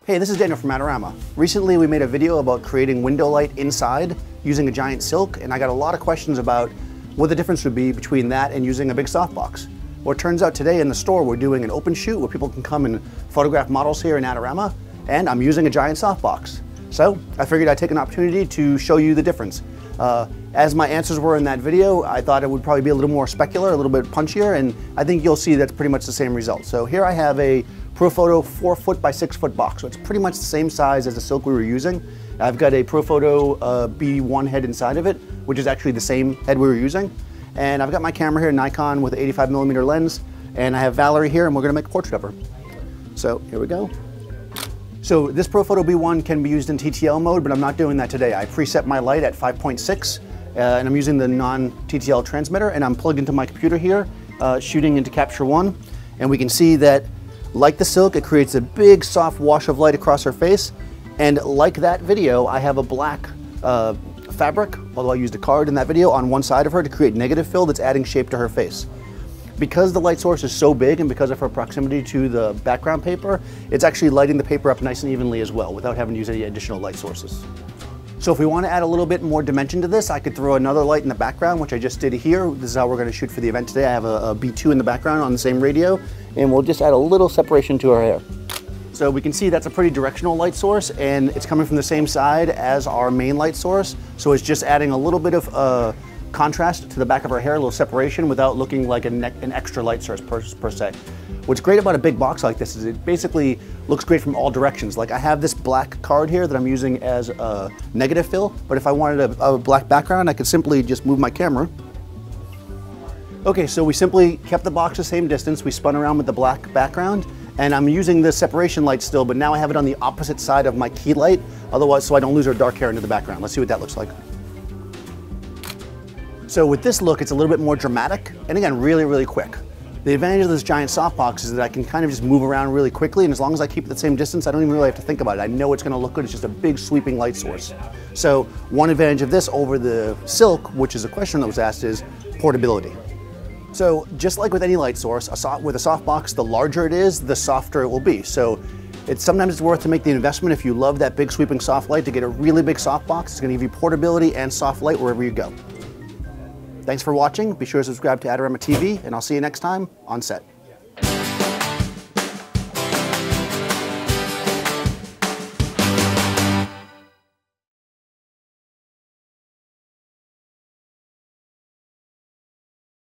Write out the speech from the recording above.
Hey, this is Daniel from Adorama. Recently we made a video about creating window light inside using a giant silk, and I got a lot of questions about what the difference would be between that and using a big softbox. Well, it turns out today in the store we're doing an open shoot where people can come and photograph models here in Adorama, and I'm using a giant softbox. So I figured I'd take an opportunity to show you the difference. As my answers were in that video, I thought it would probably be a little more specular, a little bit punchier, and I think you'll see that's pretty much the same result. So here I have a Profoto 4-foot by 6-foot box, so it's pretty much the same size as the silk we were using. I've got a Profoto B1 head inside of it, which is actually the same head we were using. And I've got my camera here, Nikon, with an 85mm lens, and I have Valerie here, and we're gonna make a portrait of her. So here we go. So this Profoto B1 can be used in TTL mode, but I'm not doing that today. I preset my light at 5.6, and I'm using the non-TTL transmitter, and I'm plugged into my computer here, shooting into Capture One, and we can see that, like the silk, it creates a big soft wash of light across her face, and like that video, I have a black fabric, although I used a card in that video, on one side of her to create negative fill that's adding shape to her face. Because the light source is so big and because of her proximity to the background paper, it's actually lighting the paper up nice and evenly as well without having to use any additional light sources. So if we want to add a little bit more dimension to this, I could throw another light in the background, which I just did here. This is how we're going to shoot for the event today. I have a B2 in the background on the same radio, and we'll just add a little separation to her hair. So we can see that's a pretty directional light source, and it's coming from the same side as our main light source. So it's just adding a little bit of contrast to the back of her hair, a little separation without looking like an extra light source per se. What's great about a big box like this is it basically looks great from all directions. Like I have this black card here that I'm using as a negative fill, but if I wanted a black background, I could simply just move my camera. Okay, so we simply kept the box the same distance. We spun around with the black background, and I'm using the separation light still, but now I have it on the opposite side of my key light, otherwise, so I don't lose her dark hair into the background. Let's see what that looks like. So with this look, it's a little bit more dramatic, and again, really, really quick. The advantage of this giant softbox is that I can kind of just move around really quickly, and as long as I keep it the same distance, I don't even really have to think about it. I know it's gonna look good, it's just a big sweeping light source. So one advantage of this over the silk, which is a question that was asked, is portability. So just like with any light source, with a softbox, the larger it is, the softer it will be. So sometimes it's worth to make the investment if you love that big sweeping soft light to get a really big softbox. It's gonna give you portability and soft light wherever you go. Thanks for watching. Be sure to subscribe to Adorama TV, and I'll see you next time on set.